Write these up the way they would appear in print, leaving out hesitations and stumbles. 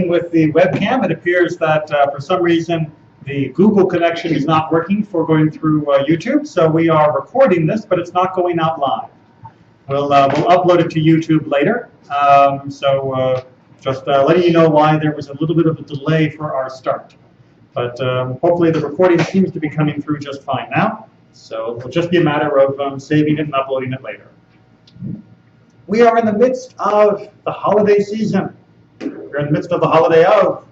something with the webcam. It appears that for some reason the Google connection is not working for going through YouTube, so we are recording this, but it's not going out live. We'll upload it to YouTube later. Just letting you know why there was a little bit of a delay for our start. But hopefully the recording seems to be coming through just fine now. So it'll just be a matter of saving it and uploading it later. We are in the midst of the holiday season. We're in the midst of the holiday of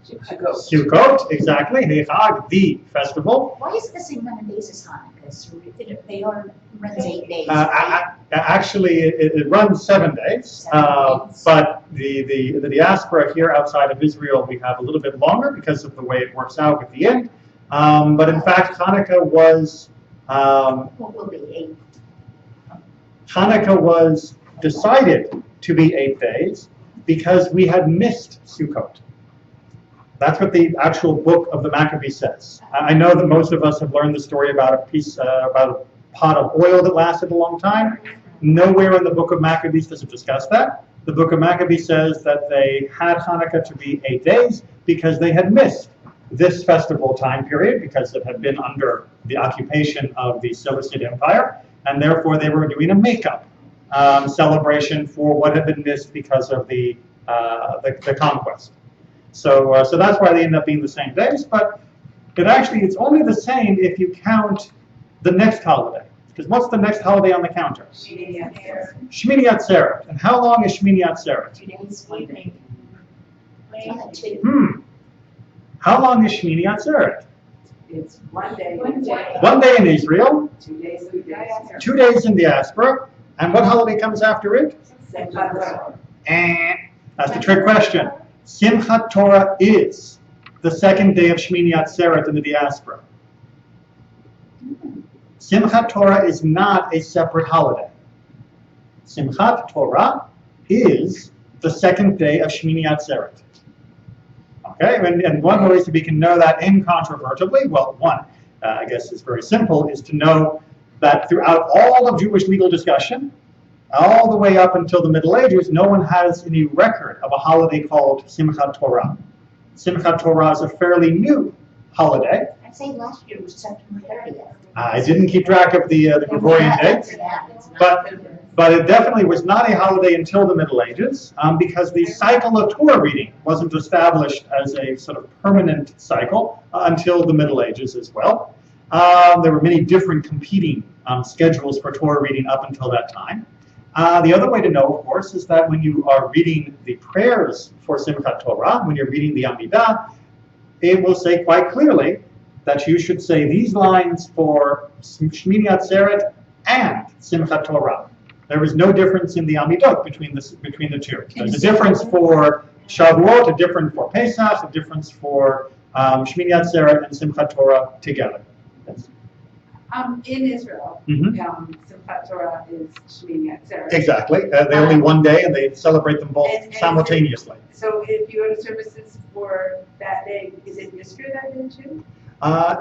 Sukkot, exactly. Chag, the festival. Why is it the same number of days as Hanukkah? So they are runs 8 days. Actually, it runs 7 days. But the diaspora here outside of Israel, we have a little bit longer because of the way it works out with the end. But in fact, Hanukkah was What will be 8? Hanukkah was decided to be 8 days because we had missed Sukkot. That's what the actual book of the Maccabees says. I know that most of us have learned the story about about a pot of oil that lasted a long time. Nowhere in the book of Maccabees does it discuss that. The book of Maccabees says that they had Hanukkah to be 8 days because they had missed this festival time period because it had been under the occupation of the Seleucid Empire, and therefore they were doing a makeup celebration for what had been missed because of the conquest. So that's why they end up being the same days, but it's only the same if you count the next holiday. Because what's the next holiday on the counter? Shmini Atzeret. And how long is Shmini Atzeret? 2 days, 1 day. How long is Shmini Atzeret? It's 1 day. 1 day in Israel. 2 days in the diaspora. 2 days in diaspora. And what holiday comes after it? Simchat Torah. That's the trick question. Simchat Torah is the second day of Shmini Atzeret in the diaspora. Simchat Torah is not a separate holiday. Simchat Torah is the second day of Shmini Atzeret. Okay, and one way that we can know that incontrovertibly, well, one, I guess is very simple, is to know that throughout all of Jewish legal discussion, all the way up until the Middle Ages, no one has any record of a holiday called Simchat Torah. Simchat Torah is a fairly new holiday. I'd say last year was September 30th. I didn't keep track of the Gregorian dates, but it definitely was not a holiday until the Middle Ages because the cycle of Torah reading wasn't established as a sort of permanent cycle until the Middle Ages as well. There were many different competing schedules for Torah reading up until that time. The other way to know, of course, is that when you are reading the prayers for Simchat Torah, when you're reading the Amidah, it will say quite clearly that you should say these lines for Shmini Atzeret and Simchat Torah. There is no difference in the Amidot between the two. There's a difference for Shavuot, a difference for Pesach, a difference for Shmini Atzeret and Simchat Torah together. Yes. In Israel, Simchat Torah is Shmini Atzeret. Exactly. They only 1 day, and they celebrate them both simultaneously. So if you go to services for that day, is it Yisro that day too?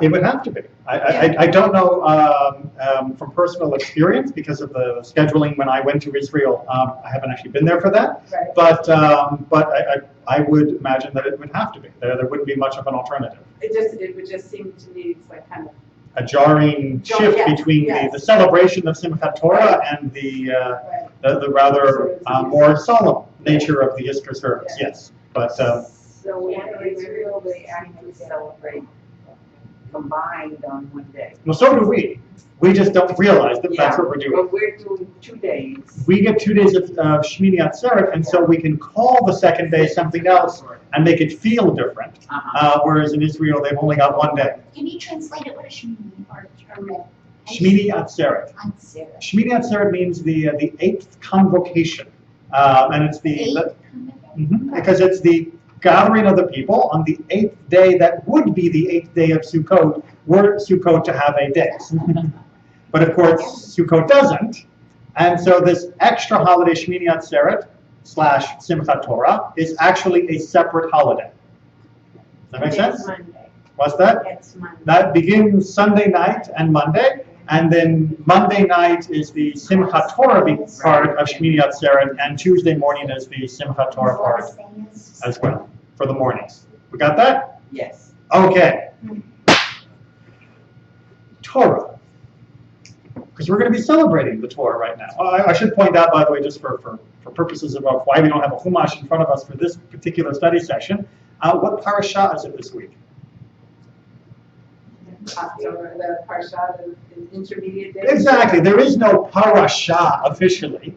It would have to be. I don't know from personal experience because of the scheduling when I went to Israel. I haven't actually been there for that, Right. but I would imagine that it would have to be. There wouldn't be much of an alternative. It would just seem to me it's like kind of A jarring shift between the celebration of Simchat Torah and the rather more solemn nature of the Easter service. Yes, but So in Israel, they actually celebrate combined on 1 day. well, so do we. We just don't realize that that's what we're doing. But we're doing 2 days. We get 2 days of Shmini Atzeret, and so we can call the second day something else and make it feel different. Whereas in Israel, they've only got 1 day. Can you translate it? What is Shmini or Shmini Atzeret. Atzeret. Shmini Atzeret means the 8th convocation, and it's because it's the gathering of the people on the 8th day that would be the 8th day of Sukkot, were Sukkot to have 8 days. But of course, Sukkot doesn't, and so this extra holiday, Shmini Atzeret / Simchat Torah, is actually a separate holiday. Does that make sense? Monday. What's that? It's Monday. That begins Sunday night and Monday, and then Monday night is the Simchat Torah part of Shmini Atzeret, and Tuesday morning is the Simchat Torah part as well. for the mornings. We got that? Yes. Okay. Torah. Because we're going to be celebrating the Torah right now. I should point out, by the way, just for purposes of why we don't have a Chumash in front of us for this particular study session, what parasha is it this week? Passover, the parsha, the intermediate days. Exactly. There is no parasha officially.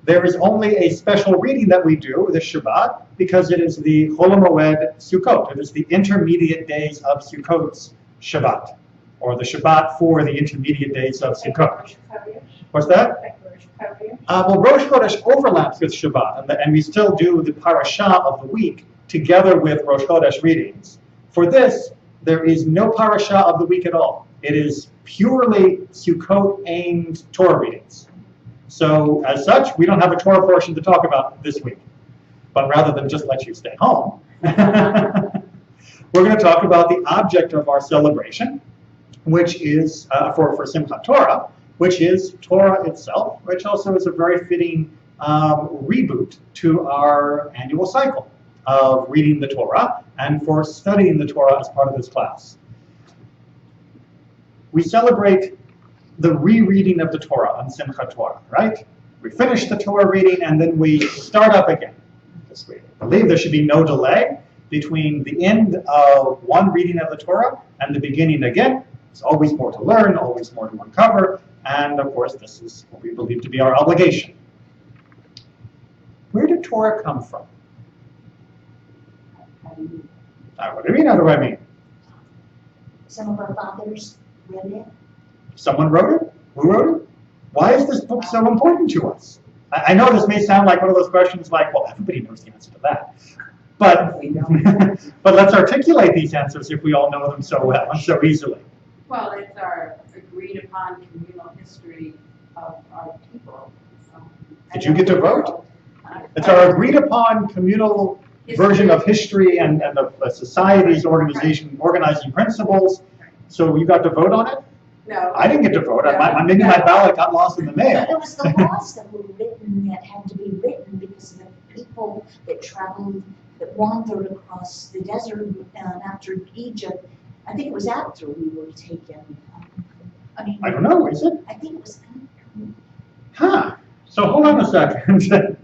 There is only a special reading that we do, the Shabbat, because it is the Chol HaMoed Sukkot. It is the intermediate days of Sukkot's Shabbat, or the Shabbat for the intermediate days of Sukkot. What's that? Well, Rosh Chodesh overlaps with Shabbat, and we still do the parasha of the week together with Rosh Chodesh readings. For this, there is no parasha of the week at all. It is purely Sukkot-aimed Torah readings. So, as such, we don't have a Torah portion to talk about this week. But rather than just let you stay home, we're going to talk about the object of our celebration, which is, for Simchat Torah, which is Torah itself, which also is a very fitting reboot to our annual cycle of reading the Torah and for studying the Torah as part of this class. We celebrate the rereading of the Torah on Simchat Torah, right? We finish the Torah reading and then we start up again. We believe there should be no delay between the end of one reading of the Torah and the beginning again. There's always more to learn, always more to uncover, and of course this is what we believe to be our obligation. Where did Torah come from? What do you mean, how do I mean? Some of our fathers read it. Someone wrote it? Who wrote it? Why is this book so important to us? I know this may sound like one of those questions like, well, everybody knows the answer to that. But, but let's articulate these answers if we all know them so well and so easily. Well, it's our agreed upon communal history of our people. Did you get to vote? It's our agreed upon communal version of history and of a society's organizing principles. So you got to vote on it? No. I didn't get to vote. Maybe my ballot got lost in the mail. It was the laws that were written that had to be written because of the people that traveled, that wandered across the desert after Egypt. I think it was after we were taken. I don't know, is it? I think it was. Huh. So hold on a second.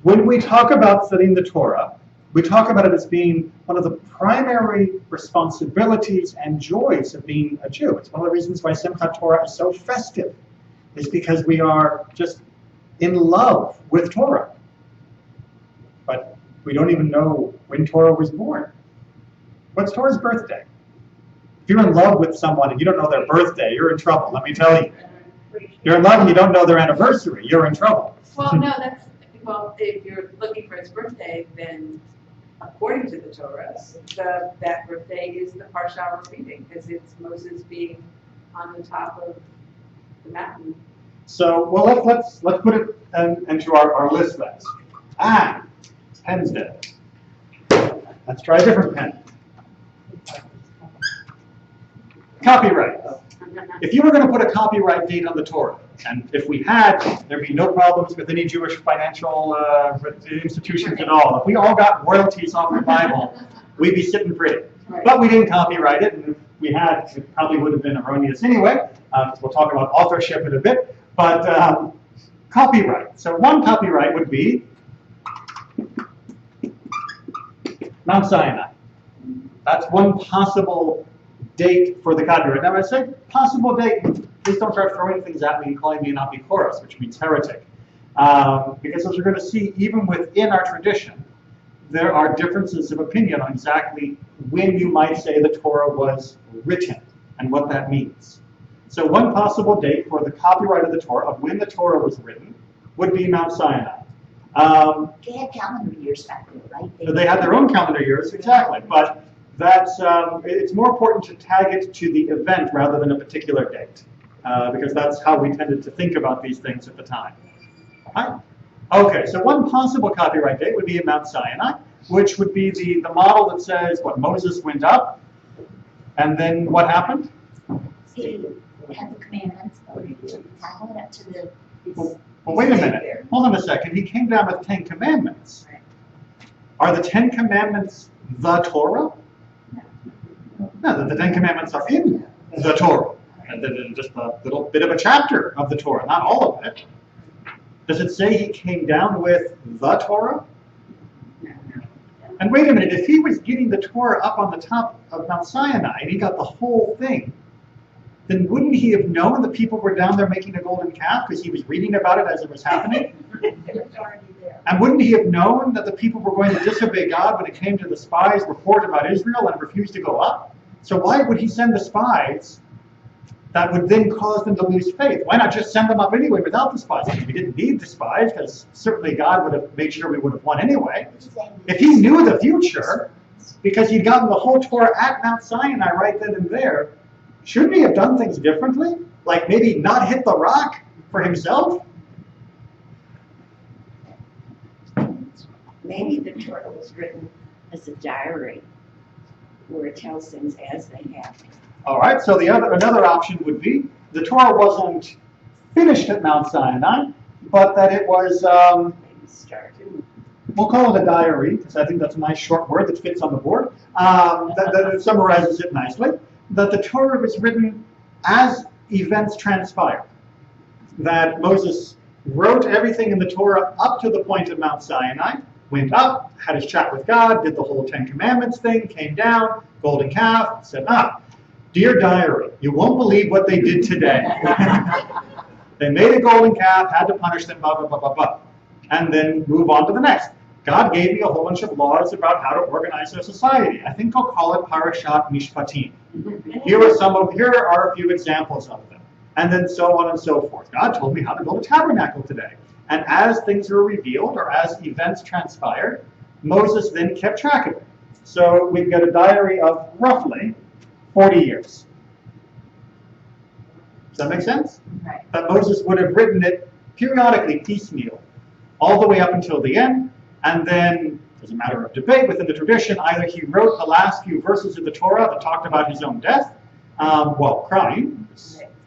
When we talk about studying the Torah, we talk about it as being one of the primary responsibilities and joys of being a Jew. It's one of the reasons why Simchat Torah is so festive, is because we are just in love with Torah. But we don't even know when Torah was born. What's Torah's birthday? If you're in love with someone and you don't know their birthday, you're in trouble, let me tell you. If you're in love and you don't know their anniversary, you're in trouble. Well, no, if you're looking for his birthday, then according to the Torah, that birthday is the parsha we're reading, because it's Moses being on the top of the mountain. So, well, let's put it into our list then. It's pen's dead. Let's try a different pen. Copyright. If you were going to put a copyright date on the Torah, and if we had, there'd be no problems with any Jewish financial institutions at all. If we all got royalties off the Bible, we'd be sitting pretty. But we didn't copyright it, and if we had, it probably would have been erroneous anyway. We'll talk about authorship in a bit. But copyright. So one copyright would be Mount Sinai. That's one possible date for the copyright. Now, when I say possible date, please don't start throwing things at me and calling me an apikoros, which means heretic. Because as we're going to see, even within our tradition, there are differences of opinion on exactly when you might say the Torah was written and what that means. So one possible date for the copyright of the Torah, of when the Torah was written, would be Mount Sinai. They had calendar years back there, right? So they had their own calendar years, exactly. But that's it's more important to tag it to the event rather than a particular date, because that's how we tended to think about these things at the time. Right? Okay, so one possible copyright date would be at Mount Sinai, which would be the model that says, what, Moses went up, and then what happened? He had the commandments, but he tackled it up to the. Well, wait a minute. Hold on a second. He came down with 10 commandments. Are the Ten Commandments the Torah? No, the Ten Commandments are in the Torah. And then just a little bit of a chapter of the Torah, not all of it. Does it say he came down with the Torah? And wait a minute, if he was getting the Torah up on the top of Mount Sinai and he got the whole thing, then wouldn't he have known that people were down there making a golden calf because he was reading about it as it was happening? And wouldn't he have known that the people were going to disobey God when it came to the spies' report about Israel and refuse to go up? So why would he send the spies that would then cause them to lose faith? Why not just send them up anyway without the spies? Because we didn't need the spies, because certainly God would have made sure we would have won anyway. If he knew the future, because he'd gotten the whole Torah at Mount Sinai right then and there, shouldn't he have done things differently? Like maybe not hit the rock for himself? Maybe the Torah was written as a diary where it tells things as they happen. All right, so another option would be the Torah wasn't finished at Mount Sinai, but that it was, Maybe started. we'll call it a diary, because I think that's a nice short word that fits on the board, that it summarizes it nicely, that the Torah was written as events transpired, that Moses wrote everything in the Torah up to the point of Mount Sinai, went up, had his chat with God, did the whole Ten Commandments thing, came down, golden calf, said, dear diary, you won't believe what they did today. They made a golden calf, had to punish them, blah, blah, blah, blah, blah. And then move on to the next. God gave me a whole bunch of laws about how to organize our society. I think I'll call it Parashat Mishpatim. Here are a few examples of them. And then so on and so forth. God told me how to build a tabernacle today. And as things were revealed, or as events transpired, Moses then kept track of it. So we've got a diary of roughly 40 years. Does that make sense? Right. That Moses would have written it periodically, piecemeal, all the way up until the end, and then, as a matter of debate within the tradition, either he wrote the last few verses of the Torah that talked about his own death, while crying.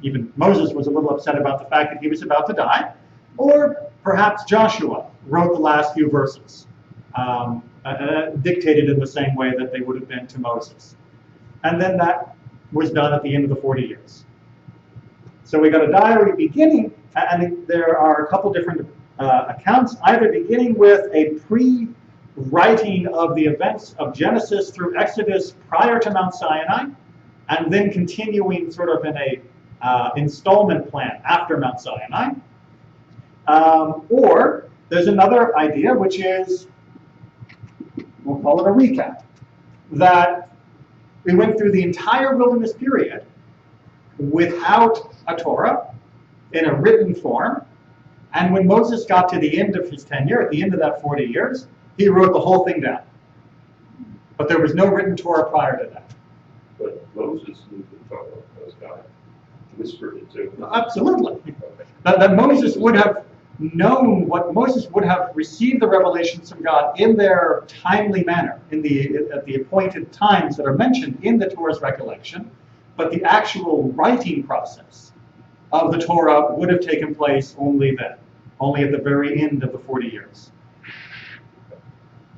Even Moses was a little upset about the fact that he was about to die, or perhaps Joshua wrote the last few verses, dictated in the same way that they would have been to Moses. And then that was done at the end of the 40 years. So we got a diary beginning, and there are a couple different accounts, either beginning with a pre-writing of the events of Genesis through Exodus prior to Mount Sinai, and then continuing sort of in a installment plan after Mount Sinai. Or there's another idea, which is, we'll call it a recap, that we went through the entire wilderness period without a Torah in a written form, and when Moses got to the end of his tenure, at the end of that 40 years, he wrote the whole thing down. But there was no written Torah prior to that. But Moses knew the Torah because God whispered it to him. Absolutely. Okay. That Moses would have known what Moses would have received the revelations from God in their timely manner, at the appointed times that are mentioned in the Torah's recollection, but the actual writing process of the Torah would have taken place only then, only at the very end of the 40 years.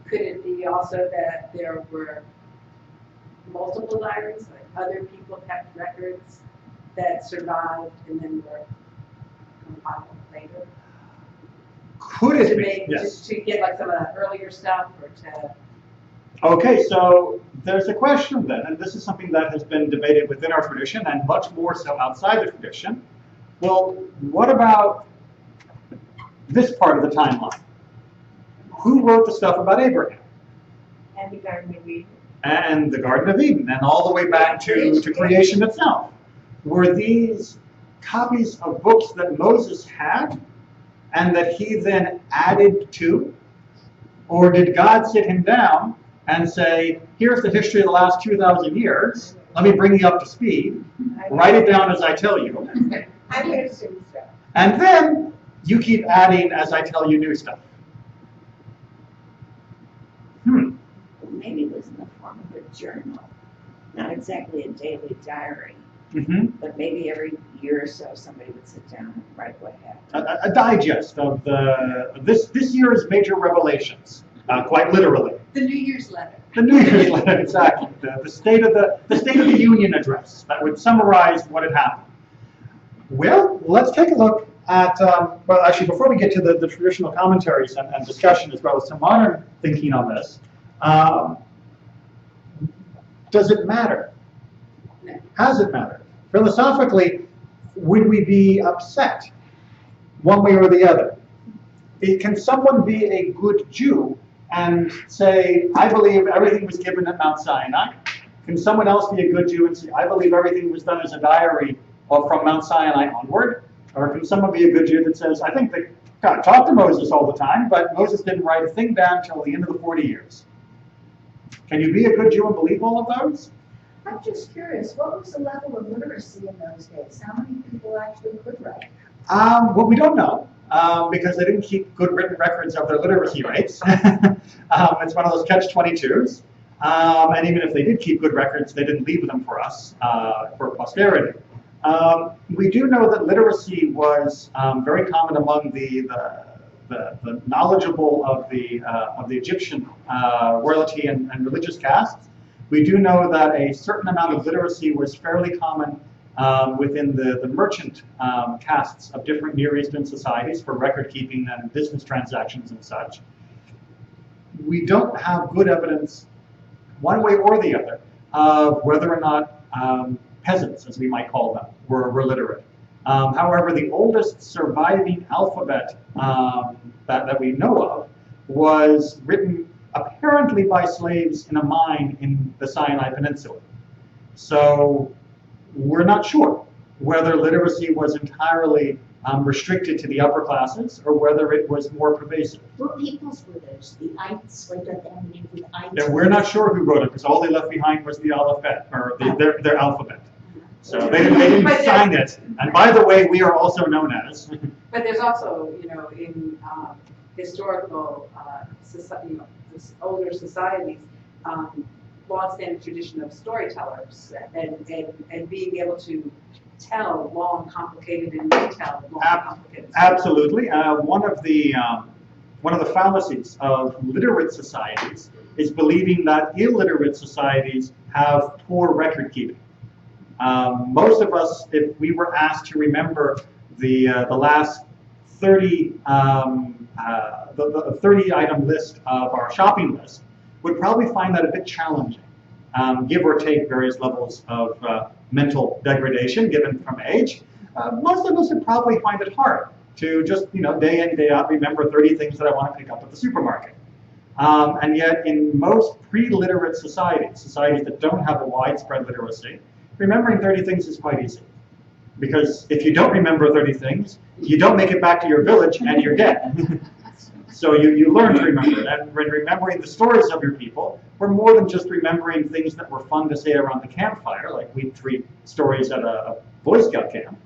Could it be also that there were multiple diaries, like other people kept records that survived and then were compiled later? Could it To be? make, Yes. to get like some of the earlier stuff, or to, Okay, so there's a question then, and this is something that has been debated within our tradition and much more so outside the tradition. Well, what about this part of the timeline? Who wrote the stuff about Abraham? And the Garden of Eden. And the Garden of Eden, and all the way back to creation itself? Were these copies of books that Moses had and that he then added to? Or did God sit him down and say, here's the history of the last 2,000 years, let me bring you up to speed, write it down as I tell you, I would assume so. and then you keep adding as I tell you new stuff? Maybe it was in the form of a journal, not exactly a daily diary, Mm-hmm. but maybe every year or so somebody would sit down and write what happened. A digest of this year's major revelations, quite literally. The New Year's letter. The New Year's letter, exactly. The State of the Union address that would summarize what had happened. Well, let's take a look at, well, actually, before we get to the traditional commentaries and discussion as well as some modern thinking on this, does it matter? No. Has it mattered? Philosophically, would we be upset one way or the other? Can someone be a good Jew and say, I believe everything was given at Mount Sinai? Can someone else be a good Jew and say, I believe everything was done as a diary from Mount Sinai onward? Or can someone be a good Jew that says, I think that God talked to Moses all the time, but Moses didn't write a thing down until the end of the 40 years? Can you be a good Jew and believe all of those? I'm just curious, what was the level of literacy in those days? How many people actually could write? Well, we don't know, because they didn't keep good written records of their literacy rates. It's one of those catch-22s. And even if they did keep good records, they didn't leave them for us, for posterity. We do know that literacy was very common among the knowledgeable of the Egyptian royalty and religious castes. We do know that a certain amount of literacy was fairly common within the merchant castes of different Near Eastern societies for record keeping and business transactions and such. We don't have good evidence, one way or the other, of whether or not peasants, as we might call them, were literate. However, the oldest surviving alphabet that we know of was written apparently by slaves in a mine in the Sinai Peninsula. So we're not sure whether literacy was entirely restricted to the upper classes or whether it was more pervasive. What peoples were those? The ites? What does that mean with ites? And we're not sure who wrote it because all they left behind was the alphabet, or their alphabet. So they didn't sign it. And by the way, we are also known as. But there's also, in historical, older societies, long-standing tradition of storytellers and being able to tell long, complicated, and retell long, complicated stories. Absolutely. One of the fallacies of literate societies is believing that illiterate societies have poor record keeping. Most of us, if we were asked to remember the last 30 the 30-item list of our shopping list, would probably find that a bit challenging, give or take various levels of mental degradation given from age. Most of us would probably find it hard to just, day in, day out, remember 30 things that I want to pick up at the supermarket. And yet, in most pre-literate societies that don't have a widespread literacy, remembering 30 things is quite easy. Because if you don't remember 30 things, you don't make it back to your village and you're dead. So you learn to remember it. And when remembering the stories of your people, we're more than just remembering things that were fun to say around the campfire, like we treat stories at a Boy Scout camp.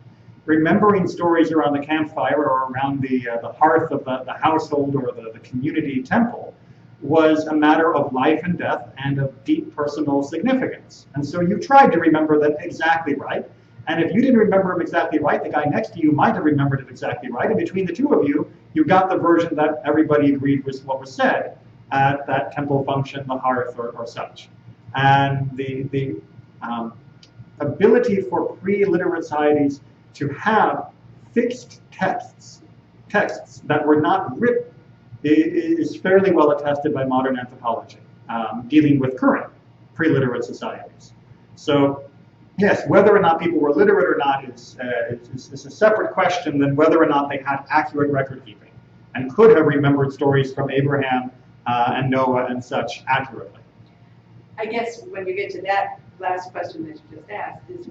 Remembering stories around the campfire or around the hearth of the household or the community temple was a matter of life and death and of deep personal significance. And so you tried to remember them exactly right. And if you didn't remember them exactly right, the guy next to you might have remembered it exactly right. And between the two of you, you got the version that everybody agreed was what was said at that temple function, the hearth, or such. And the ability for pre-literate societies to have fixed texts that were not written is fairly well attested by modern anthropology, dealing with current pre-literate societies. So, yes, whether or not people were literate or not is a separate question than whether or not they had accurate record keeping and could have remembered stories from Abraham and Noah and such accurately. I guess when you get to that last question that you just asked is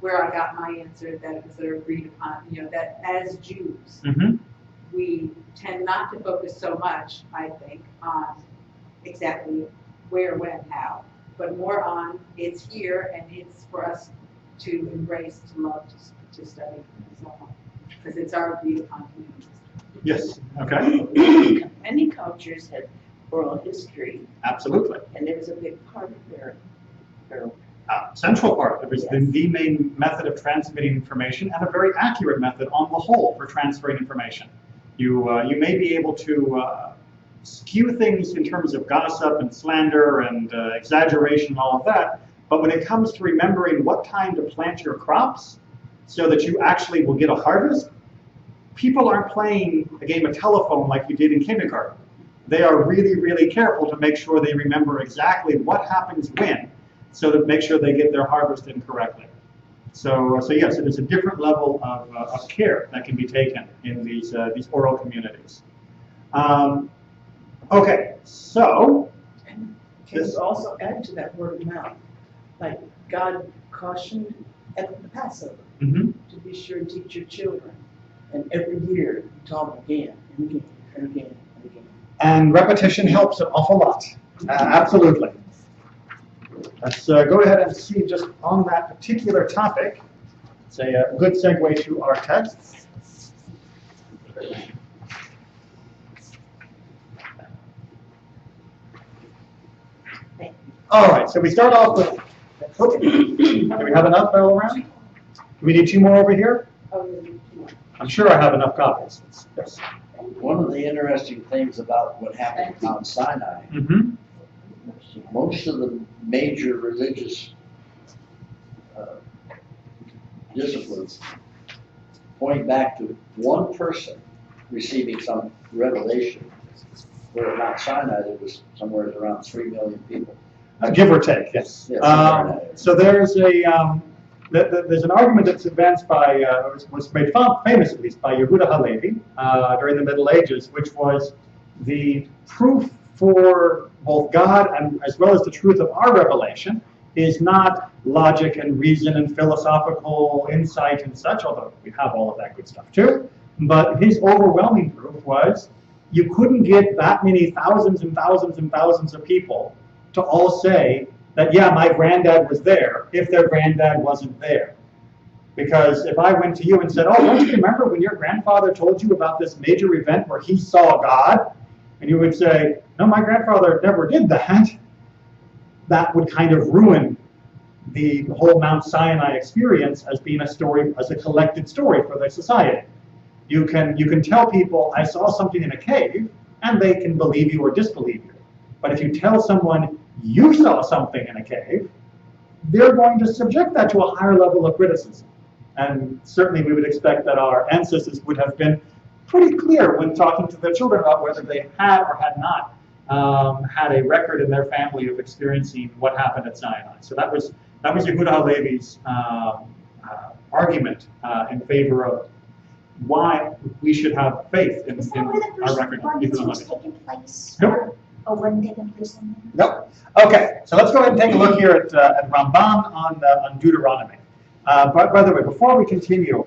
where I got my answer that it was sort of agreed upon, that as Jews, we tend not to focus so much, I think, on exactly where, when, how, but more on it's here and it's for us to embrace, to love, to study, and so on, because it's our agreed upon community. Yes, okay. Many cultures had oral history, Absolutely. and it was a big part of their Central part. It was Yes. the main method of transmitting information and a very accurate method on the whole for transferring information. You may be able to skew things in terms of gossip and slander and exaggeration and all of that. But when it comes to remembering what time to plant your crops so that you actually will get a harvest, people aren't playing a game of telephone like you did in kindergarten. They are really, really careful to make sure they remember exactly what happens when, so to make sure they get their harvest in correctly. So yes, it is a different level of care that can be taken in these oral communities. Okay, so And can you also add to that word of mouth? Like God cautioned at the Passover mhm. to be sure to teach your children. And every year you talk again and again and again and again. And repetition helps an awful lot. Absolutely. Let's go ahead and see just on that particular topic. It's a good segue to our text. All right, so we start off with, do we have enough all around? Do we need two more over here? I'm sure I have enough copies. Yes. One of the interesting things about what happened at Mount Sinai, Mm-hmm. most of the major religious disciplines point back to one person receiving some revelation, where at Mount Sinai there was somewhere around 3 million people. Give or take, yes. Yeah, somewhere in that area. So there's there's an argument that's advanced by, was made famous at least by Yehuda Halevi during the Middle Ages, which was the proof for both God and as well as the truth of our revelation is not logic and reason and philosophical insight and such, although we have all of that good stuff too. But his overwhelming proof was you couldn't get that many thousands and thousands and thousands of people to all say that, yeah, my granddad was there, if their granddad wasn't there. Because if I went to you and said, oh, don't you remember when your grandfather told you about this major event where he saw God? And you would say, no, my grandfather never did that. That would kind of ruin the whole Mount Sinai experience as being a story, as a collected story for the society. You can tell people, I saw something in a cave, and they can believe you or disbelieve you. But if you tell someone you saw something in a cave, they're going to subject that to a higher level of criticism. And certainly we would expect that our ancestors would have been pretty clear when talking to their children about whether they had or had not had a record in their family of experiencing what happened at Sinai. So that was Yehuda Halevi's argument in favor of why we should have faith in Is that where the our first record. bondage was taking place? Nope. Or wasn't taking place on there? Nope. Okay, so let's go ahead and take a look here at Ramban on Deuteronomy. By the way, before we continue,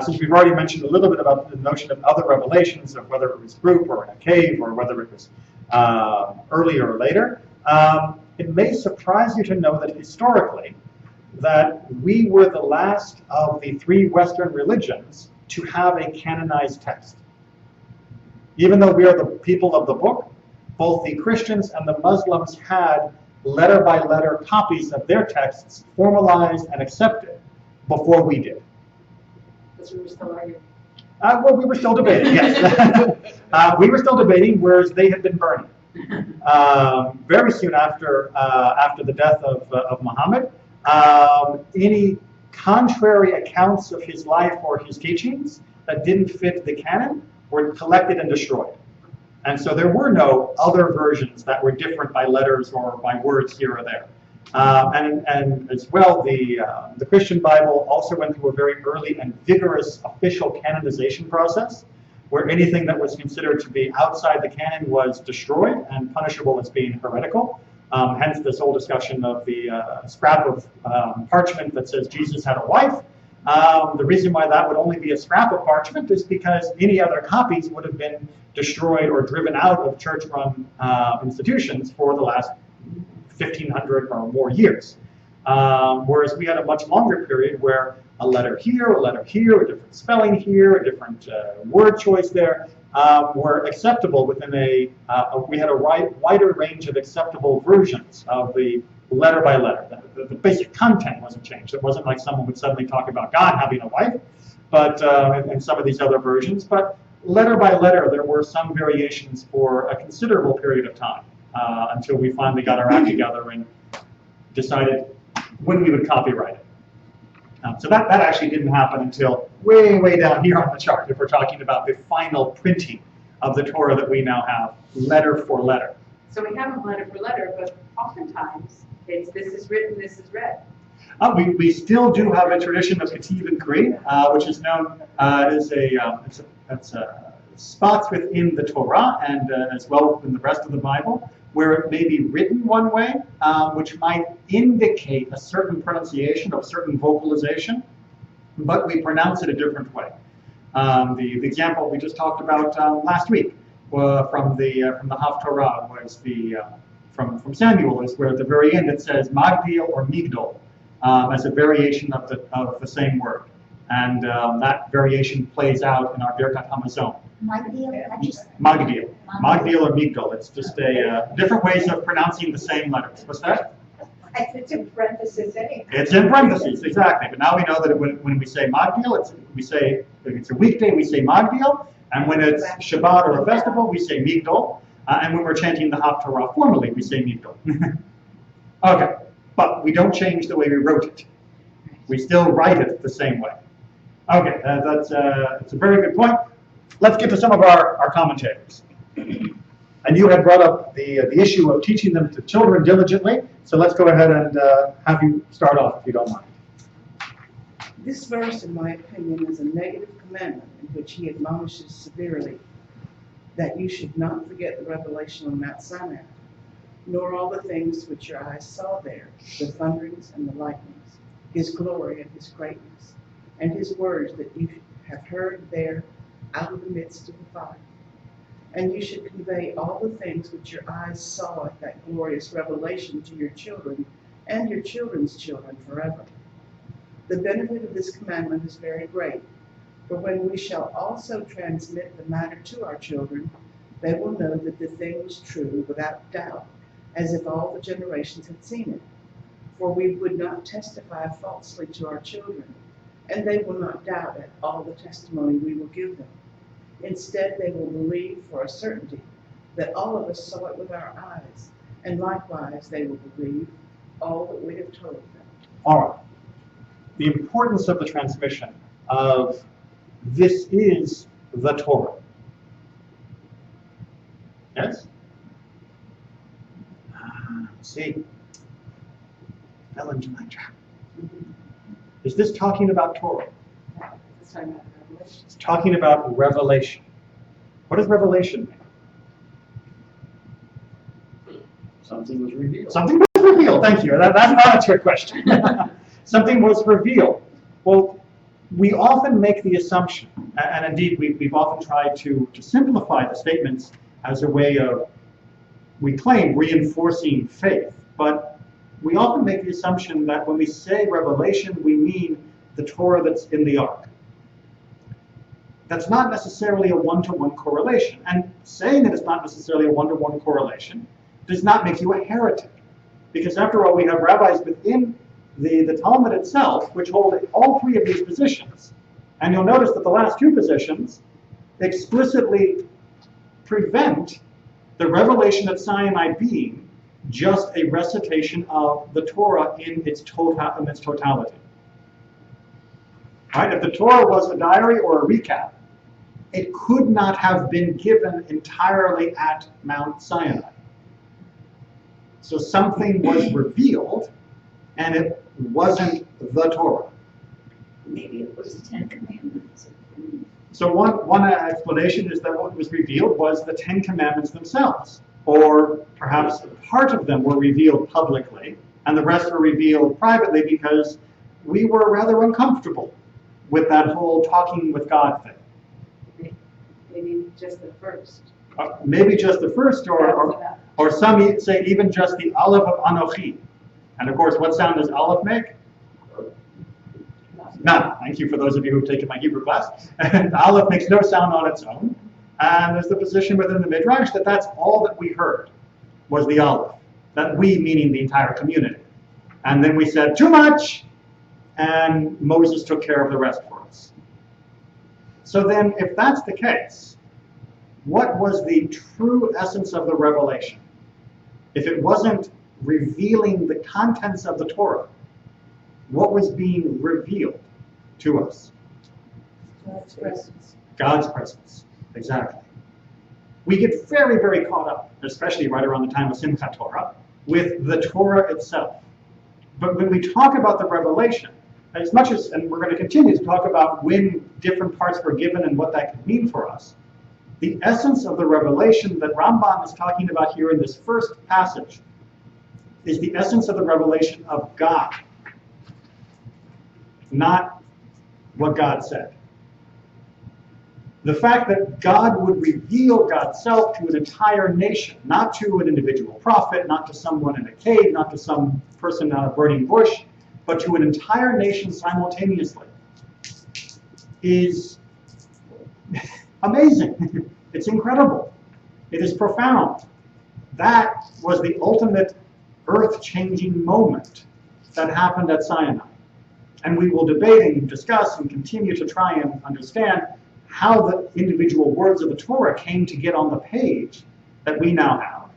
since we've already mentioned a little bit about the notion of other revelations, of whether it was group or in a cave or whether it was earlier or later, it may surprise you to know that historically, that we were the last of the three Western religions to have a canonized text. Even though we are the people of the book, both the Christians and the Muslims had letter-by-letter copies of their texts formalized and accepted before we did. Because we were still arguing. Well, we were still debating, yes. We were still debating, whereas they had been burning. Very soon after the death of Muhammad, any contrary accounts of his life or his teachings that didn't fit the canon were collected and destroyed. And so there were no other versions that were different by letters or by words here or there. And as well, the Christian Bible also went through a very early and vigorous official canonization process, where anything that was considered to be outside the canon was destroyed and punishable as being heretical. Hence this whole discussion of the scrap of parchment that says Jesus had a wife. The reason why that would only be a scrap of parchment is because any other copies would have been destroyed or driven out of church-run institutions for the last 1,500 or more years. Whereas we had a much longer period where a letter here, a different spelling here, a different word choice there, were acceptable within we had a wider range of acceptable versions of the letter by letter. The basic content wasn't changed. It wasn't like someone would suddenly talk about God having a wife, but in some of these other versions. But letter by letter, there were some variations for a considerable period of time until we finally got our act together and decided when we would copyright it. So that actually didn't happen until way, way down here on the chart, if we're talking about the final printing of the Torah that we now have, letter for letter. So we have them letter for letter, but oftentimes it's this is written, this is read. We still do have a tradition of Ketiv and Kri, which is known as it's spots within the Torah and as well in the rest of the Bible where it may be written one way, which might indicate a certain pronunciation or a certain vocalization, but we pronounce it a different way. The example we just talked about last week from the Haftorah was from Samuel, is where at the very end it says Magdil or Migdol as a variation of the same word, and that variation plays out in our Birkat Hamazon. Magdil or Migdol. It's just a different ways of pronouncing the same letters. What's that? It's in parentheses anyway. It's in parentheses, exactly. But now we know that when we say Magdil, we say if it's a weekday, we say Magdil, and when it's Shabbat or a festival, we say Migdol, and when we're chanting the Haftorah formally, we say Migdol. Okay, but we don't change the way we wrote it. We still write it the same way. Okay, that's a very good point. Let's get to some of our commentators. And you had brought up the issue of teaching them to children diligently, so let's go ahead and have you start off, if you don't mind. This verse, in my opinion, is a negative commandment in which he admonishes severely that you should not forget the revelation on Mount Sinai, nor all the things which your eyes saw there, the thunderings and the lightnings, his glory and his greatness, and his words that you have heard there out of the midst of the fire. And you should convey all the things which your eyes saw at that glorious revelation to your children and your children's children forever. The benefit of this commandment is very great, for when we shall also transmit the matter to our children, they will know that the thing was true without doubt, as if all the generations had seen it. For we would not testify falsely to our children, and they will not doubt at all the testimony we will give them. Instead, they will believe for a certainty that all of us saw it with our eyes, and likewise they will believe all that we have told them. All right. The importance of the transmission of this is the Torah. Yes? Let's see. Fell into my trap. Is this talking about Torah? It's talking about revelation. What does revelation mean? Something was revealed. Something was revealed. Thank you. That's not a trick question. Something was revealed. Well, we often make the assumption, and indeed we've often tried to simplify the statements as a way of, we claim, reinforcing faith. But we often make the assumption that when we say revelation, we mean the Torah that's in the Ark. That's not necessarily a one-to-one correlation. And saying that it's not necessarily a one-to-one correlation does not make you a heretic. Because after all, we have rabbis within the Talmud itself which hold all three of these positions. And you'll notice that the last two positions explicitly prevent the revelation at Sinai being just a recitation of the Torah in its totality. Right? If the Torah was a diary or a recap, it could not have been given entirely at Mount Sinai. So something was revealed, and it wasn't the Torah. Maybe it was the Ten Commandments. So one explanation is that what was revealed was the Ten Commandments themselves, or perhaps part of them were revealed publicly, and the rest were revealed privately because we were rather uncomfortable with that whole talking with God thing. Maybe just the first. Maybe just the first, or some say even just the Aleph of Anochi. And of course, what sound does Aleph make? None. Thank you for those of you who've taken my Hebrew class. Aleph makes no sound on its own. And there's the position within the Midrash that that's all that we heard was the Aleph. That we, meaning the entire community. And then we said, too much! And Moses took care of the rest for us. So then, if that's the case, what was the true essence of the revelation? If it wasn't revealing the contents of the Torah, what was being revealed to us? God's presence. God's presence, exactly. We get very, very caught up, especially right around the time of Simchat Torah, with the Torah itself. But when we talk about the revelation, as much as, and we're going to continue to talk about when different parts were given and what that could mean for us, the essence of the revelation that Rambam is talking about here in this first passage is the essence of the revelation of God, not what God said. The fact that God would reveal God's self to an entire nation, not to an individual prophet, not to someone in a cave, not to some person on a burning bush, but to an entire nation simultaneously, is amazing. It's incredible. It is profound. That was the ultimate earth-changing moment that happened at Sinai. And we will debate and discuss and continue to try and understand how the individual words of the Torah came to get on the page that we now have.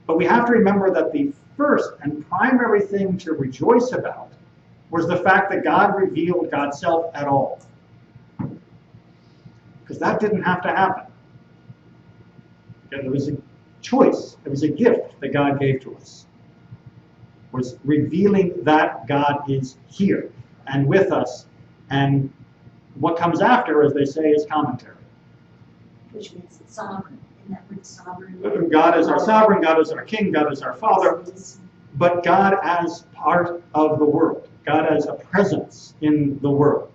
But we have to remember that the first and primary thing to rejoice about was the fact that God revealed God's self at all. Because that didn't have to happen. And there was a choice, there was a gift that God gave to us. Was revealing that God is here and with us, and what comes after, as they say, is commentary. Which means it's sovereign. Isn't that word sovereign? God is our sovereign, God is our king, God is our father, but God as part of the world, God as a presence in the world,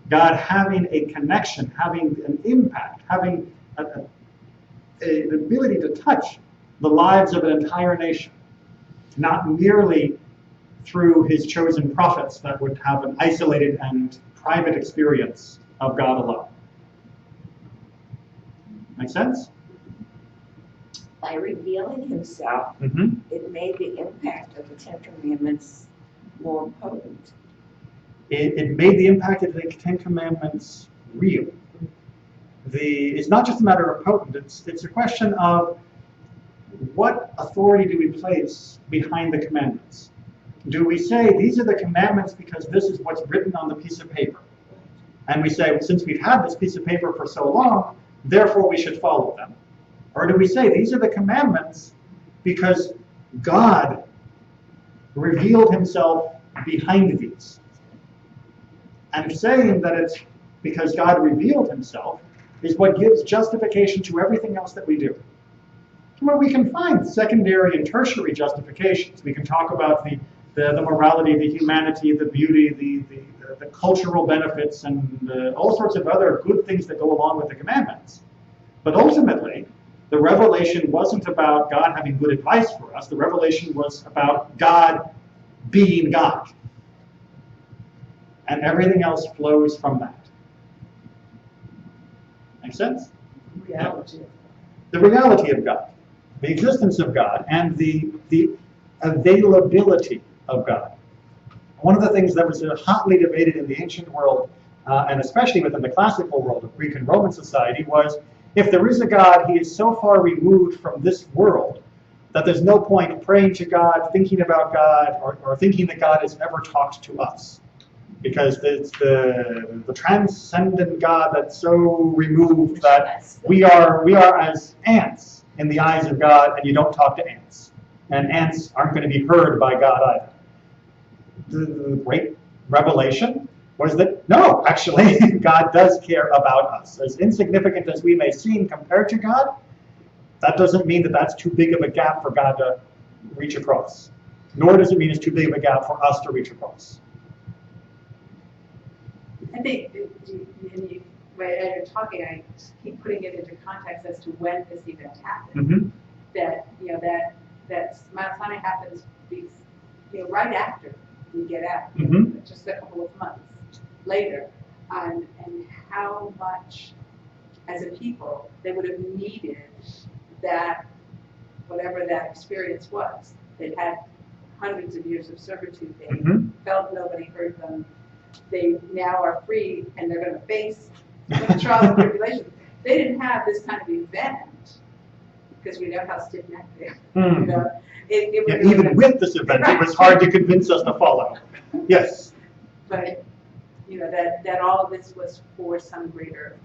God having a connection, having an impact, having an ability to touch the lives of an entire nation, not merely through his chosen prophets that would have an isolated and private experience of God alone. Make sense? By revealing himself, Mm-hmm. it made the impact of the Ten Commandments more potent. It made the impact of the Ten Commandments real. It's not just a matter of potent, it's a question of what authority do we place behind the commandments? Do we say these are the commandments because this is what's written on the piece of paper? And we say, well, since we've had this piece of paper for so long, therefore we should follow them. Or do we say these are the commandments because God revealed himself behind these? And saying that it's because God revealed himself is what gives justification to everything else that we do. Where we can find secondary and tertiary justifications. We can talk about the morality, the humanity, the beauty, the cultural benefits, and all sorts of other good things that go along with the commandments. But ultimately, the revelation wasn't about God having good advice for us. The revelation was about God being God. And everything else flows from that. Make sense? Reality. The reality of God, the existence of God, and the availability of God. One of the things that was hotly debated in the ancient world, and especially within the classical world of Greek and Roman society, was if there is a God, he is so far removed from this world that there's no point praying to God, thinking about God, or thinking that God has ever talked to us. Because it's the transcendent God that's so removed that we are as ants in the eyes of God, and you don't talk to ants. And ants aren't going to be heard by God either. The great revelation was that, no, actually, God does care about us. As insignificant as we may seem compared to God, that doesn't mean that that's too big of a gap for God to reach across. Nor does it mean it's too big of a gap for us to reach across. I think, as you're talking, I keep putting it into context as to when this event happened. Mm-hmm. That Mount Sinai happens, right after we get out, Mm-hmm. just a couple of months later, and how much, as a people, they would have needed that, whatever that experience was. They'd had hundreds of years of servitude. They felt nobody heard them. They now are free, and they're going to face the trials and tribulations. They didn't have this kind of event, because we know how stiff-necked they are. Hmm. You know, it Yeah, was even with this event, it was hard to convince us to follow. Yes. But, that all of this was for some greater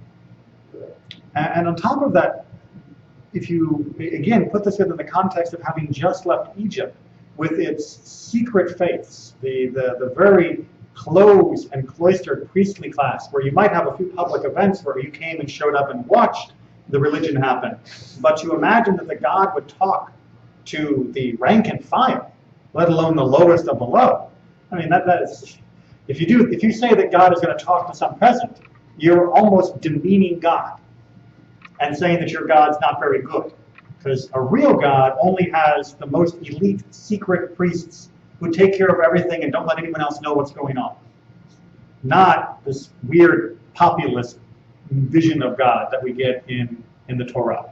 good. And on top of that, if you, again, put this within the context of having just left Egypt with its secret faiths, the very closed and cloistered priestly class, where you might have a few public events where you came and showed up and watched the religion happen, but you imagine that the God would talk to the rank and file, let alone the lowest of the low. I mean, that is, if you say that God is going to talk to some peasant, you're almost demeaning God and saying that your God's not very good. Because a real God only has the most elite secret priests who take care of everything and don't let anyone else know what's going on. Not this weird populist vision of God that we get in the Torah.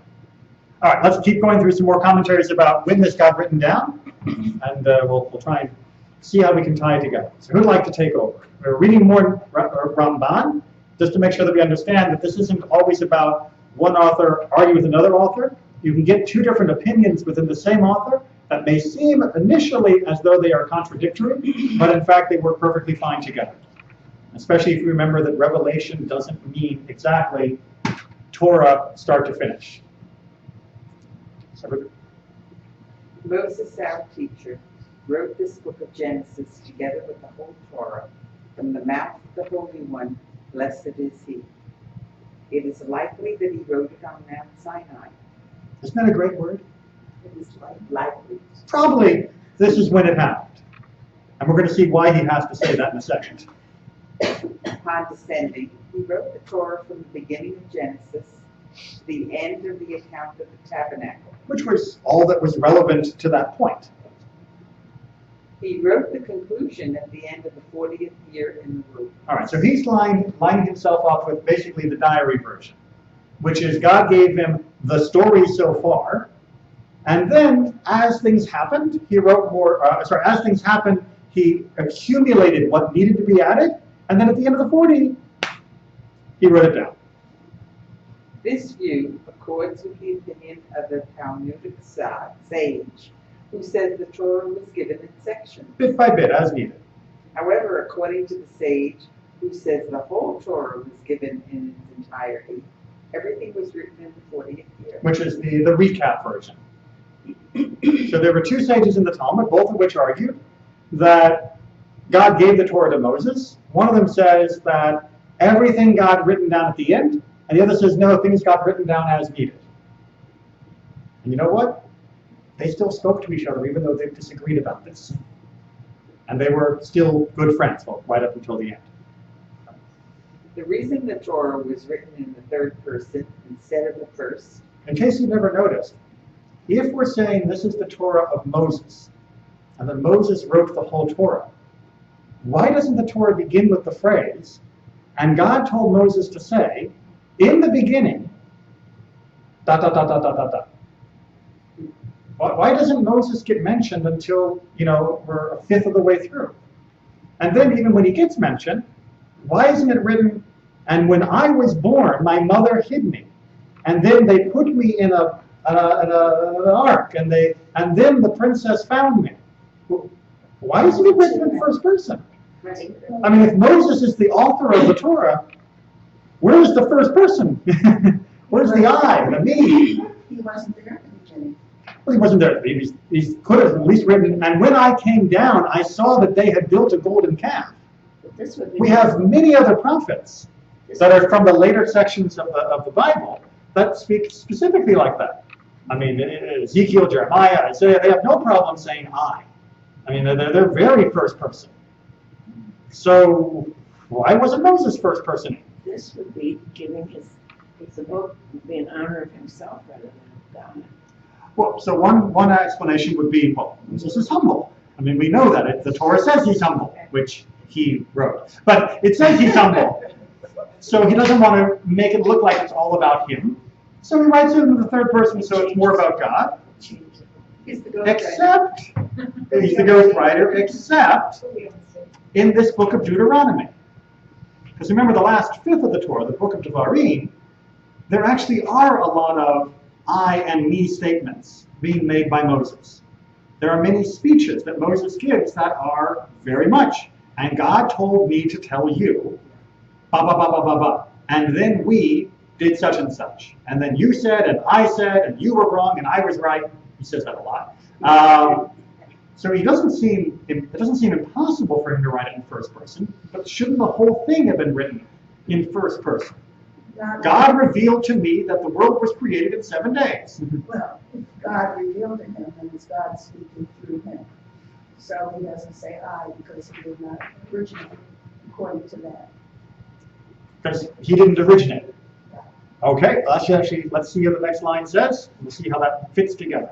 All right, let's keep going through some more commentaries about when this got written down, and we'll try and see how we can tie it together. So who'd like to take over? We're reading more Ramban, just to make sure that we understand that this isn't always about one author arguing with another author. You can get two different opinions within the same author that may seem initially as though they are contradictory, but in fact they work perfectly fine together. Especially if you remember that Revelation doesn't mean exactly Torah start to finish. So, Moses, our teacher, wrote this book of Genesis together with the whole Torah from the mouth of the Holy One, blessed is he. It is likely that he wrote it on Mount Sinai. isn't that a great word? It is likely. Probably this is when it happened. And we're going to see why he has to say that in a second. Upon descending, he wrote the Torah from the beginning of Genesis to the end of the account of the tabernacle. Which was all that was relevant to that point. He wrote the conclusion at the end of the 40th year in the womb. All right, so he's lining himself up with basically the diary version, which is God gave him the story so far, and then as things happened, he wrote more, as things happened, he accumulated what needed to be added, and then at the end of the 40, he wrote it down. This view accords with the opinion of the Talmudic sage, who says the Torah was given in sections. Bit by bit, as needed. However, according to the sage, who says the whole Torah was given in its entirety, everything was written in the 40th year. Which is the recap version. So there were two sages in the Talmud, both of which argued that God gave the Torah to Moses. One of them says that everything got written down at the end, and the other says no, things got written down as needed. And you know what? They still spoke to each other even though they disagreed about this. And they were still good friends, well, right up until the end. The reason the Torah was written in the third person instead of the first. In case you've never noticed, if we're saying this is the Torah of Moses, and that Moses wrote the whole Torah, why doesn't the Torah begin with the phrase, and God told Moses to say, in the beginning, ... Why doesn't Moses get mentioned until, we're a fifth of the way through? And then even when he gets mentioned, why isn't it written, and when I was born, my mother hid me, and then they put me in an ark, and then the princess found me? Why isn't it written in first person? Right. I mean, if Moses is the author of the Torah, where's the first person? Where's the I, the me? He wasn't there at the beginning. Well, he wasn't there. He could have at least written, and when I came down, I saw that they had built a golden calf. But this would be. We have many other prophets that are from the later sections of the Bible that speak specifically like that. I mean, Ezekiel, Jeremiah, Isaiah, they have no problem saying I. I mean, they're very first person. So why wasn't Moses first person? This would be giving the book would be in honor of himself rather than God. Well, so one explanation would be, well, Moses is humble. I mean, we know that. The Torah says he's humble, which he wrote. But it says he's humble. So he doesn't want to make it look like it's all about him. So he writes it in the third person, so it's more about God. He's the ghost Except, he's the ghost writer, except in this book of Deuteronomy. Because remember, the last fifth of the Torah, the book of Devarim, there actually are a lot of I and me statements being made by Moses. There are many speeches that Moses gives that are very much, and God told me to tell you, ba ba ba ba ba ba, and then we did such and such, and then you said, and I said, and you were wrong, and I was right. He says that a lot. So it doesn't seem impossible for him to write it in first person, but shouldn't the whole thing have been written in first person? God revealed to me that the world was created in 7 days. Well, if God revealed to him, then it's God speaking through him. So he doesn't say I because he did not originate according to that. Because he didn't originate. Okay, let's see what the next line says. We'll see how that fits together.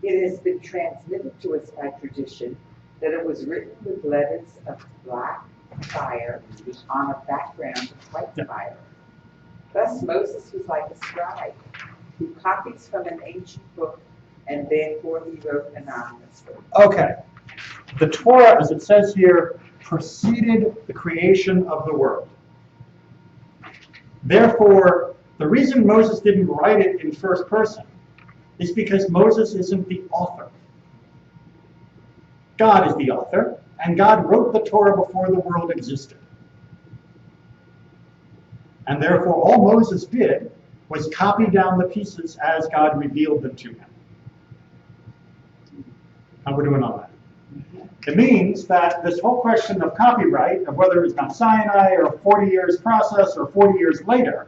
It has been transmitted to us by tradition that it was written with letters of black fire on a background of white fire. Thus Moses was like a scribe who copies from an ancient book and therefore he wrote anonymously. Okay. The Torah, as it says here, preceded the creation of the world. Therefore, the reason Moses didn't write it in first person is because Moses isn't the author. God is the author, and God wrote the Torah before the world existed. And therefore, all Moses did was copy down the pieces as God revealed them to him. How we're doing on that? It means that this whole question of copyright, of whether it's Mount Sinai or a 40 years process or 40 years later,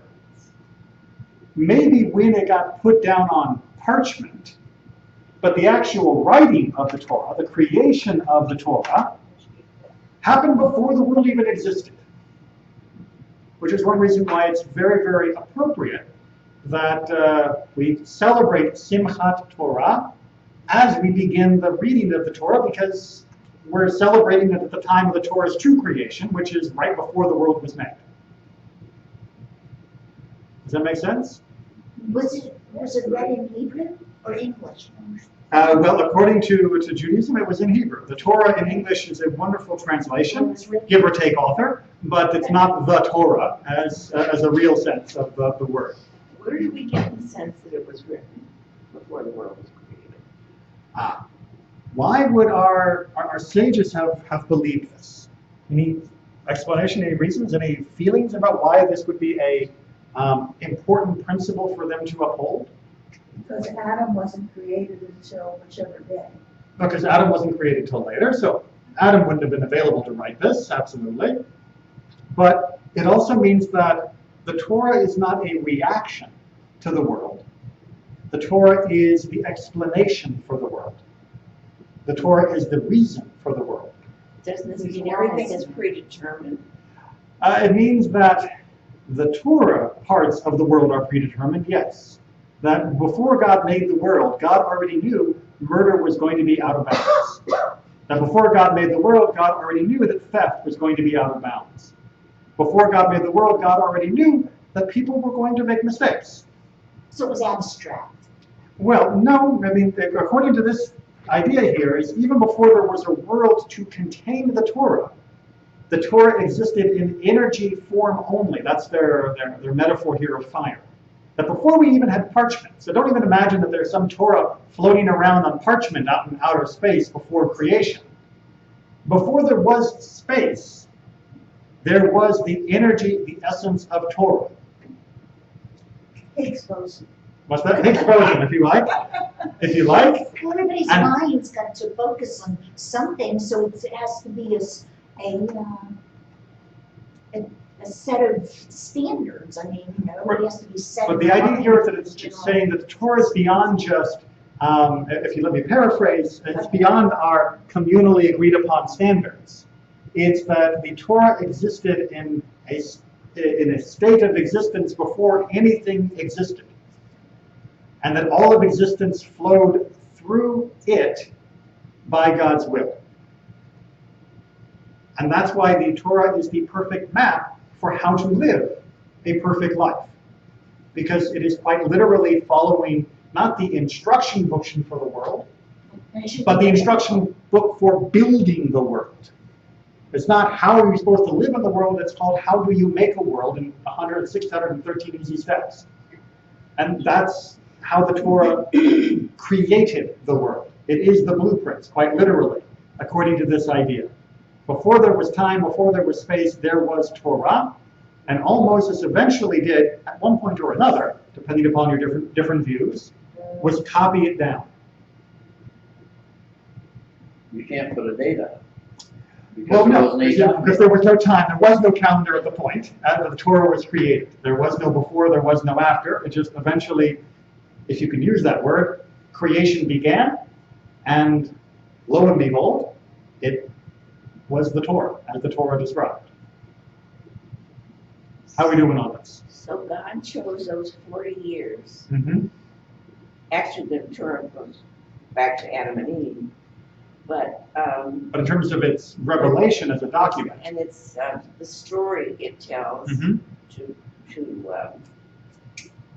maybe when it got put down on parchment, but the actual writing of the Torah, the creation of the Torah, happened before the world even existed. Which is one reason why it's very, very appropriate that we celebrate Simchat Torah as we begin the reading of the Torah, because we're celebrating it at the time of the Torah's true creation, which is right before the world was made. Does that make sense? Was it read in Hebrew or English? Well, according to Judaism, it was in Hebrew. The Torah in English is a wonderful translation, give or take author, but it's not the Torah as a real sense of the word. Where do we get the sense that it was written before the world was created? Why would our sages have believed this? Any explanation, any reasons, any feelings about why this would be a important principle for them to uphold? Because Adam wasn't created until whichever day. Because Adam wasn't created until later, so Adam wouldn't have been available to write this, absolutely. But it also means that the Torah is not a reaction to the world. The Torah is the explanation for the world. The Torah is the reason for the world. Doesn't this mean everything is predetermined? It means that the Torah parts of the world are predetermined, yes. That before God made the world, God already knew murder was going to be out of bounds. That before God made the world, God already knew that theft was going to be out of bounds. Before God made the world, God already knew that people were going to make mistakes. So it was abstract. Well, no, I mean, according to this idea here, is even before there was a world to contain the Torah existed in energy form only. That's their metaphor here of fire. That before we even had parchment, so don't even imagine that there's some Torah floating around on parchment out in outer space before creation. Before there was space, there was the energy, the essence of Torah. Higgs boson. What's that? Higgs boson, if you like. If you like. Everybody's mind's got to focus on something, so it has to be a set of standards. I mean, it has to be set. But the idea here is that it's saying that the Torah is beyond just, if you let me paraphrase, it's beyond our communally agreed upon standards. It's that the Torah existed in a state of existence before anything existed. And that all of existence flowed through it by God's will. And that's why the Torah is the perfect map for how to live a perfect life. Because it is quite literally following not the instruction book for the world, but the instruction book for building the world. It's not how are you supposed to live in the world, it's called how do you make a world in 613 easy steps. And that's how the Torah created the world. It is the blueprints, quite literally, according to this idea. Before there was time, before there was space, there was Torah. And all Moses eventually did, at one point or another, depending upon your different views, was copy it down. You can't put a date on it. Well, no, wasn't any time. because there was no time. There was no calendar at the point the Torah was created. There was no before, there was no after. It just eventually, if you can use that word, creation began, and lo and behold, it was the Torah, as the Torah described. How are we doing on this? So God chose those 40 years. Mm-hmm. Actually, the Torah goes back to Adam and Eve, but But in terms of its revelation as a document. and it's the story it tells Mm-hmm. to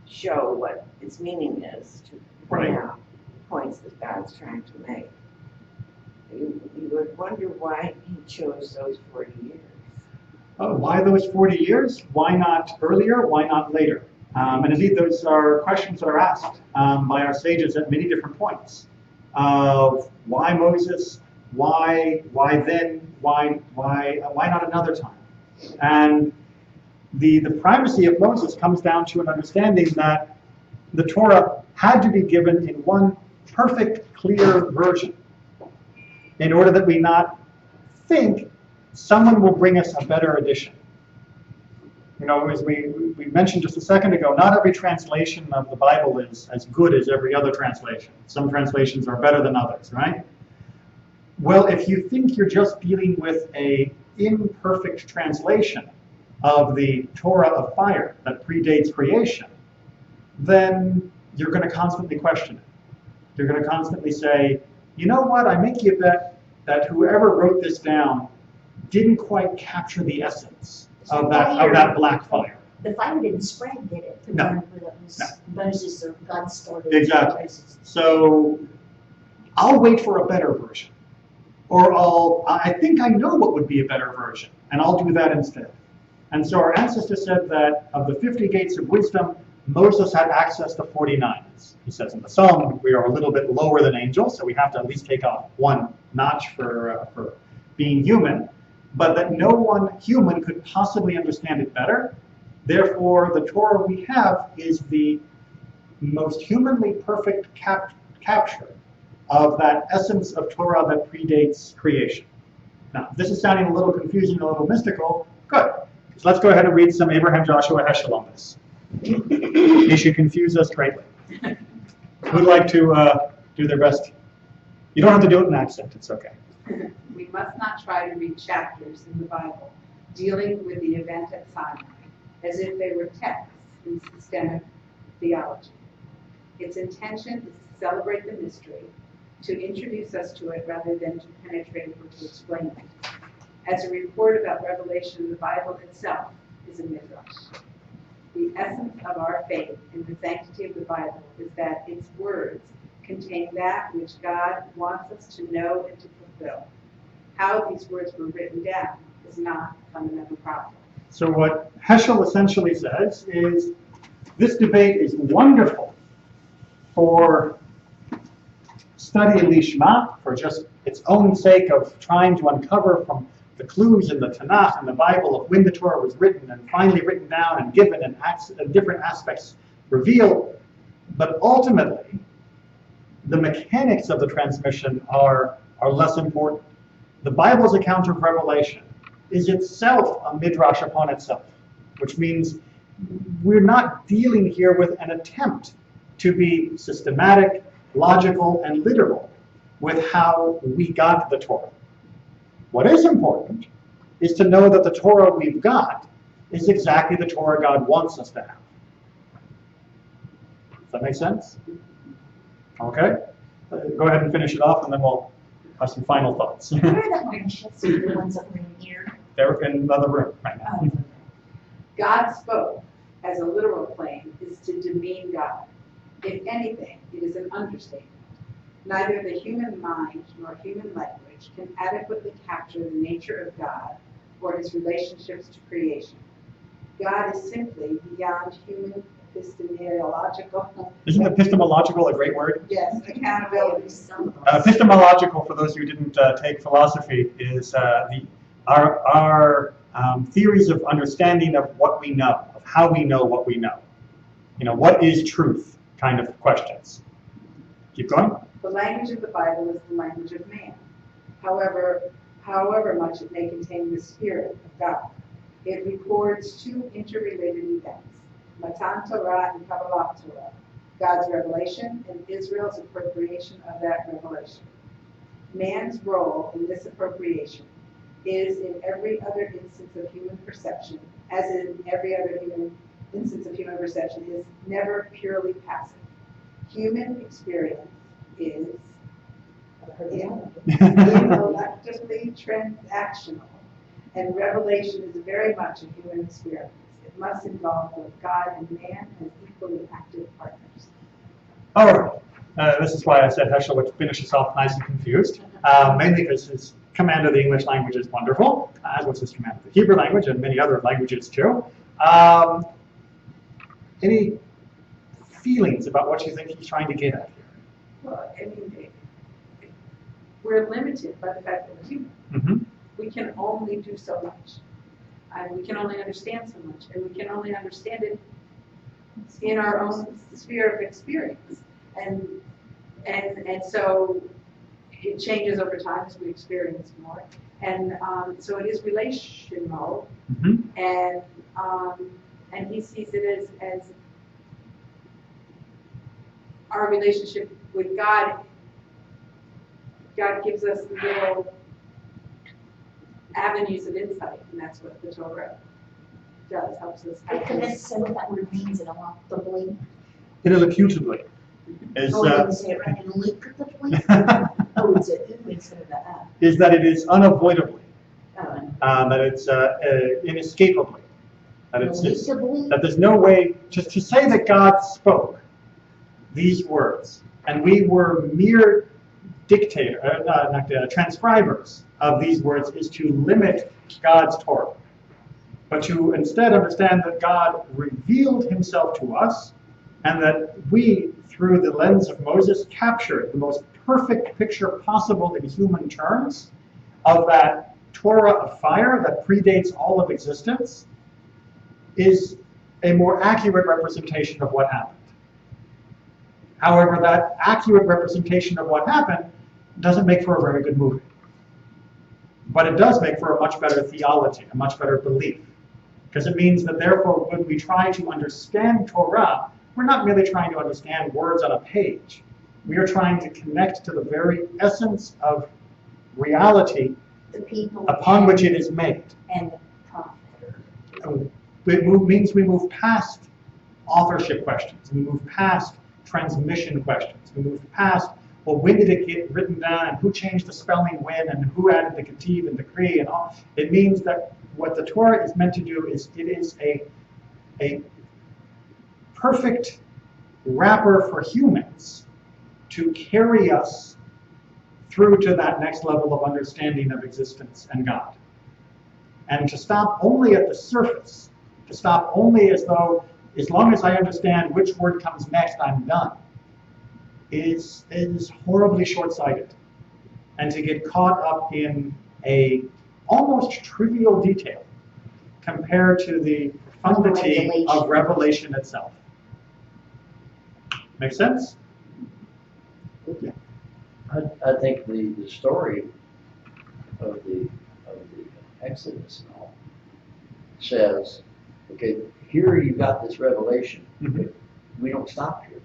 show what its meaning is, to Right. point out points that God's trying to make. You would wonder why He chose those 40 years. Why those 40 years? Why not earlier? Why not later? And indeed, those are questions that are asked by our sages at many different points. Of why Moses? Why then? Why not another time? And the primacy of Moses comes down to an understanding that the Torah had to be given in one perfect, clear version in order that we not think someone will bring us a better edition. You know, as we mentioned just a second ago, not every translation of the Bible is as good as every other translation. Some translations are better than others, right? Well, if you think you're just dealing with an imperfect translation of the Torah of fire that predates creation, then you're going to constantly question it. You're going to constantly say, you know what, I make you bet that whoever wrote this down didn't quite capture the essence of that black fire. The fire didn't spread, did it? No. When it was Moses or God started. Exactly. Moses. So I'll wait for a better version. Or I think I know what would be a better version, and I'll do that instead. And so our ancestor said that of the 50 gates of wisdom, Moses had access to 49. He says in the Psalm, we are a little bit lower than angels, so we have to at least take off one notch for being human, but that no one human could possibly understand it better. Therefore, the Torah we have is the most humanly perfect capture of that essence of Torah that predates creation. Now, if this is sounding a little confusing, a little mystical, good. So let's go ahead and read some Abraham Joshua Heschel on this. He should confuse us greatly. Who'd like to do their best? You don't have to do it in accent, it's okay. We must not try to read chapters in the Bible dealing with the event at Sinai as if they were texts in systemic theology. Its intention is to celebrate the mystery, to introduce us to it rather than to penetrate or to explain it. As a report about revelation in the Bible itself is a midrash. The essence of our faith in the sanctity of the Bible is that its words contain that which God wants us to know and to fulfill. How these words were written down is not a fundamental problem. So what Heschel essentially says is this debate is wonderful for study in Lishma, for just its own sake of trying to uncover from the clues in the Tanakh and the Bible of when the Torah was written and finally written down and given and different aspects revealed. But ultimately, the mechanics of the transmission are less important. The Bible's account of revelation is itself a midrash upon itself, which means we're not dealing here with an attempt to be systematic, logical, and literal with how we got the Torah. What is important is to know that the Torah we've got is exactly the Torah God wants us to have. Does that make sense? Okay. Go ahead and finish it off, and then we'll have some final thoughts. Where are the oranges? The ones that were in here? They're in another room right now. God spoke, as a literal claim, is to demean God. If anything, it is an understatement. Neither the human mind nor human language can adequately capture the nature of God or his relationships to creation. God is simply beyond human epistemological. Isn't epistemological a great word? Yes, accountability. Epistemological, for those who didn't take philosophy, is our theories of understanding of what we know, of how we know what we know. You know, what is truth kind of questions. Keep going. The language of the Bible is the language of man. However much it may contain the Spirit of God. It records two interrelated events, Matan Torah and Kabbalah Torah, God's revelation and Israel's appropriation of that revelation. Man's role in this appropriation is in every other instance of human perception, as in every other instance of human perception, is never purely passive. Human experience is intellectually transactional, and revelation is very much a human experience. It must involve both God and man as equally active partners. All right. This is why I said Heschel would finish us off nice and confused, mainly because his command of the English language is wonderful, as was his command of the Hebrew language and many other languages too. Any feelings about what you think he's trying to get at here? Well, I mean, we're limited by the fact that we're human. Mm-hmm. We can only do so much. And we can only understand so much. And we can only understand it in our own sphere of experience. And so it changes over time as we experience more. And so it is relational. Mm-hmm. And he sees it as our relationship with God. God gives us little avenues of insight, and that's what the Torah does, helps us. I couldn't say what that word means ineluctably. Inelucutably. Is, I didn't say it right. Ineluctably? Oh, it's a U instead of a. Is that it is unavoidably, Oh, that it's inescapably, that it's ineluctably? that there's no way to say that God spoke these words, and we were mere transcribers of these words, is to limit God's Torah. But to instead understand that God revealed himself to us, and that we, through the lens of Moses, captured the most perfect picture possible in human terms of that Torah of fire that predates all of existence, is a more accurate representation of what happened. However, that accurate representation of what happened doesn't make for a very good movie. But it does make for a much better theology, a much better belief. Because it means that therefore when we try to understand Torah, we're not merely trying to understand words on a page. We are trying to connect to the very essence of reality The people upon which it is made. and the prophet. It means we move past authorship questions. We move past transmission questions. We move past, well, when did it get written down, and who changed the spelling when, and who added the ketiv and decree, and all. It means that what the Torah is meant to do is it is a perfect wrapper for humans to carry us through to that next level of understanding of existence and God. And to stop only at the surface, to stop only as though, as long as I understand which word comes next, I'm done, is horribly short-sighted. And to get caught up in a almost trivial detail compared to the profundity of revelation itself. Make sense? I think the story of the Exodus and all says, okay, here you got this revelation. Mm-hmm. We don't stop here.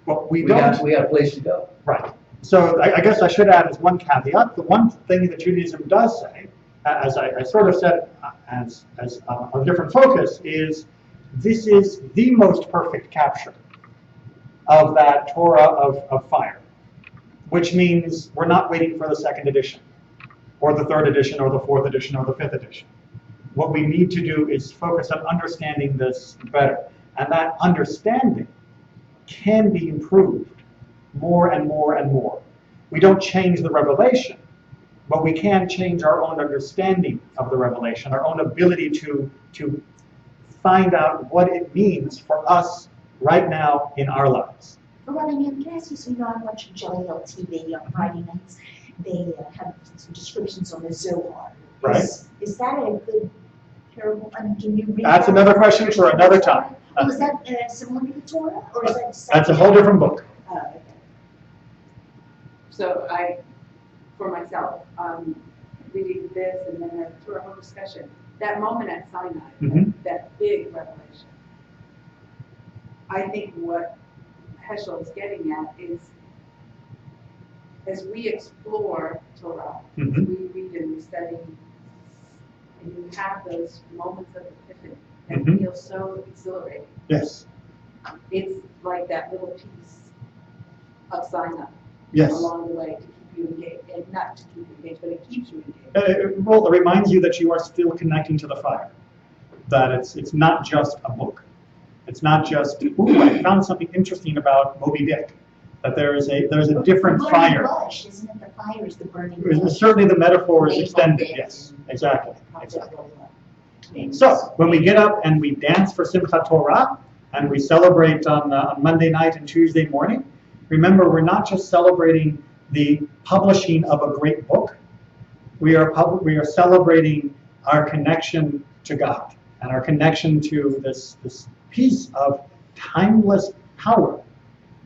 Well, we got a place to go. Right. So I guess I should add as one caveat, the one thing that Judaism does say, as I sort of said as a different focus, is this is the most perfect capture of that Torah of fire, which means we're not waiting for the second edition, or the third edition, or the fourth edition, or the fifth edition. What we need to do is focus on understanding this better. And that understanding can be improved more and more and more. We don't change the revelation, but we can change our own understanding of the revelation, our own ability to find out what it means for us right now in our lives. Well, I mean, can I ask you, so I watch Jelly Hill TV on Friday nights. They have some descriptions on the Zohar. Right. Is that a good parable? I mean, can you read That's that? another question for another time. Oh, is that similar to the Torah, or is that? That's a whole different book. Okay. So for myself, reading this and then through a whole discussion, that moment at Sinai, Mhm. that big revelation, I think what Heschel is getting at is, as we explore Torah, Mhm. we read and we study, and you have those moments of epiphany that Mhm. feel so exhilarating. Yes. It's like that little piece of Sinai Yes. along the way to keep you engaged, and not to keep you engaged, but it keeps you engaged. Well, it reminds you that you are still connecting to the fire. That it's not just a book. It's not just, ooh, I found something interesting about Moby Dick. That there's a different Burning fire. bush, isn't it? The fire is the burning bush. Certainly the metaphor is Maple extended, bit yes, and exactly. popsicle, So, when we get up and we dance for Simchat Torah, and we celebrate on Monday night and Tuesday morning, remember, we're not just celebrating the publishing of a great book. We are celebrating our connection to God and our connection to this piece of timeless power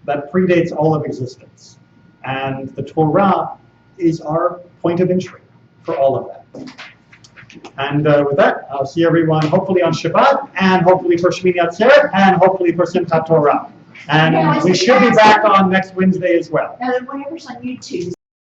that predates all of existence. And the Torah is our point of entry for all of that. And with that, I'll see everyone hopefully on Shabbat, and hopefully for Shmini Atzeres, and hopefully for Simchat Torah. And we should be back on next Wednesday as well. Now, whatever's on YouTube.